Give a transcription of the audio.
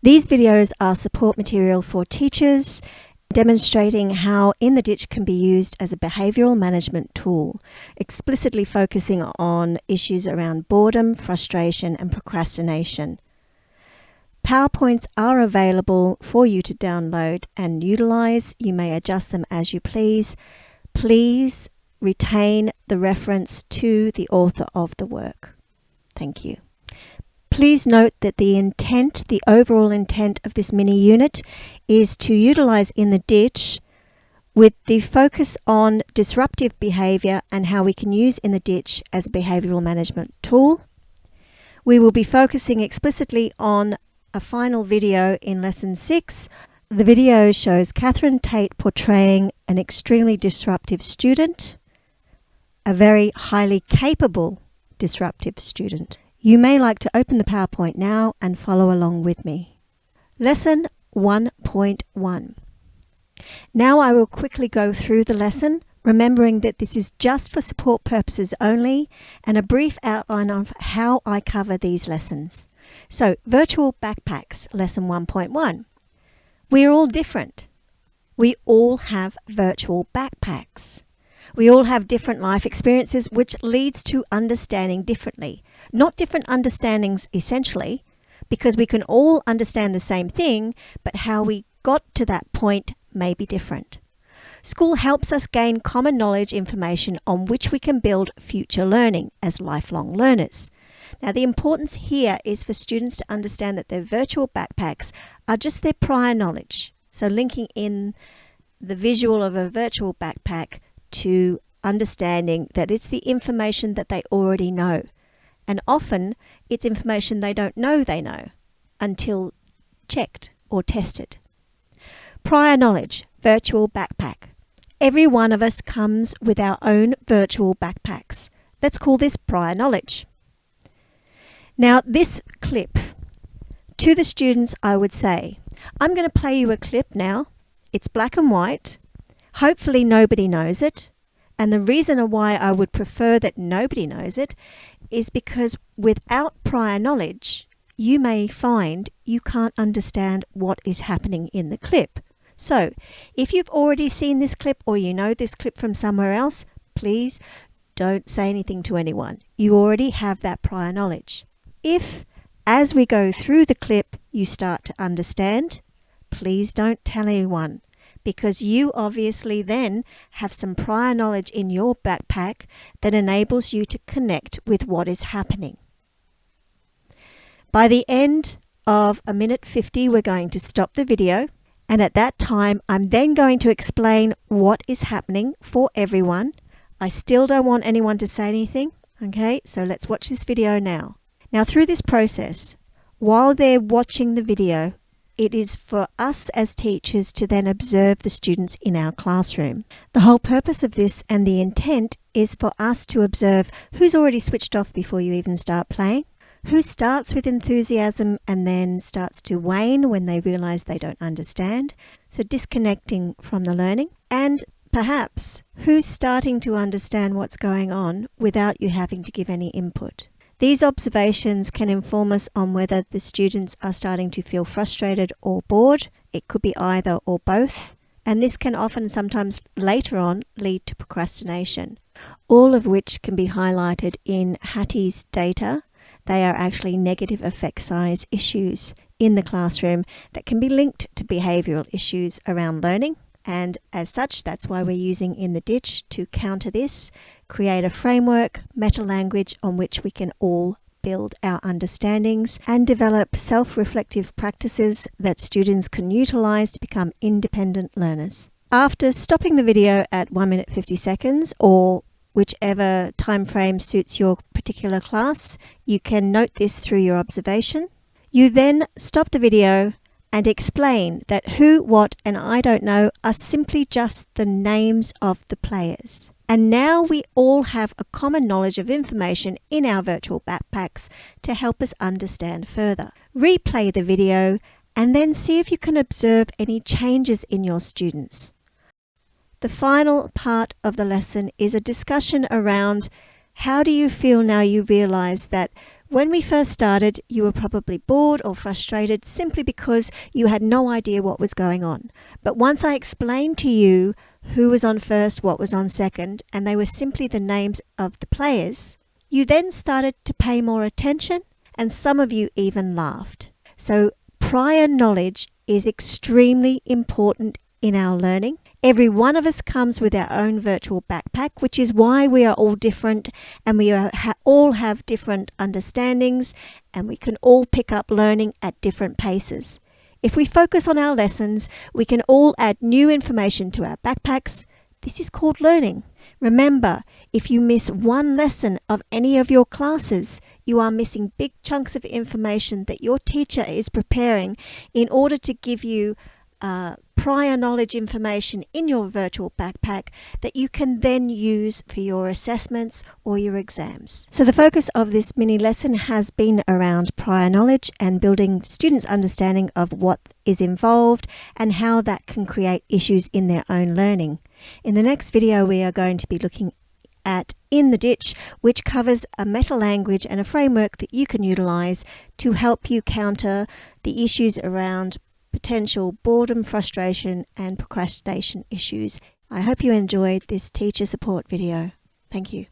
These videos are support material for teachers, demonstrating how In the Ditch can be used as a behavioural management tool, explicitly focusing on issues around boredom, frustration and procrastination. PowerPoints are available for you to download and utilise. You may adjust them as you please. Please retain the reference to the author of the work. Thank you. Please note that the overall intent of this mini unit is to utilise In the Ditch with the focus on disruptive behaviour and how we can use In the Ditch as a behavioural management tool. We will be focusing explicitly on a final video in Lesson 6. The video shows Catherine Tate portraying an extremely disruptive student, a very highly capable disruptive student. You may like to open the PowerPoint now and follow along with me. Lesson 1.1. Now I will quickly go through the lesson, remembering that this is just for support purposes only, and a brief outline of how I cover these lessons. So, virtual backpacks, Lesson 1.1. We are all different. We all have virtual backpacks. We all have different life experiences, which leads to understanding differently. Not different understandings essentially, because we can all understand the same thing, but how we got to that point may be different. School helps us gain common knowledge information on which we can build future learning as lifelong learners. Now, the importance here is for students to understand that their virtual backpacks are just their prior knowledge. So linking in the visual of a virtual backpack to understanding that it's the information that they already know. And often it's information they don't know they know until checked or tested. Prior knowledge, virtual backpack. Every one of us comes with our own virtual backpacks. Let's call this prior knowledge. Now, this clip, to the students I would say, I'm going to play you a clip now. It's black and white. Hopefully nobody knows it. And the reason why I would prefer that nobody knows it is because without prior knowledge, you may find you can't understand what is happening in the clip. So, if you've already seen this clip or you know this clip from somewhere else, please don't say anything to anyone. You already have that prior knowledge. If, as we go through the clip, you start to understand, please don't tell anyone, because you obviously then have some prior knowledge in your backpack that enables you to connect with what is happening. By the end of 1:50, we're going to stop the video, and at that time, I'm then going to explain what is happening for everyone. I still don't want anyone to say anything, okay? So let's watch this video now. Now, through this process, while they're watching the video, it is for us as teachers to then observe the students in our classroom. The whole purpose of this and the intent is for us to observe who's already switched off before you even start playing, who starts with enthusiasm and then starts to wane when they realize they don't understand, so disconnecting from the learning, and perhaps who's starting to understand what's going on without you having to give any input. These observations can inform us on whether the students are starting to feel frustrated or bored. It could be either or both, and this can often sometimes later on lead to procrastination, all of which can be highlighted in Hattie's data. They are actually negative effect size issues in the classroom that can be linked to behavioural issues around learning. And as such, that's why we're using In the Ditch to counter this, create a framework, meta-language on which we can all build our understandings and develop self-reflective practices that students can utilise to become independent learners. After stopping the video at 1:50 seconds, or whichever time frame suits your particular class, you can note this through your observation. You then stop the video and explain that who, what, and I don't know are simply just the names of the players. And now we all have a common knowledge of information in our virtual backpacks to help us understand further. Replay the video and then see if you can observe any changes in your students. The final part of the lesson is a discussion around how do you feel now you realize that When we first started, you were probably bored or frustrated simply because you had no idea what was going on. But once I explained to you who was on first, what was on second, and they were simply the names of the players, you then started to pay more attention, and some of you even laughed. So prior knowledge is extremely important in our learning. Every one of us comes with our own virtual backpack, which is why we are all different, and we all have different understandings, and we can all pick up learning at different paces. If we focus on our lessons, we can all add new information to our backpacks. This is called learning. Remember, if you miss one lesson of any of your classes, you are missing big chunks of information that your teacher is preparing in order to give you prior knowledge information in your virtual backpack that you can then use for your assessments or your exams. So the focus of this mini lesson has been around prior knowledge and building students' understanding of what is involved and how that can create issues in their own learning. In the next video, we are going to be looking at In the Ditch, which covers a meta language and a framework that you can utilize to help you counter the issues around potential boredom, frustration, and procrastination issues. I hope you enjoyed this teacher support video. Thank you.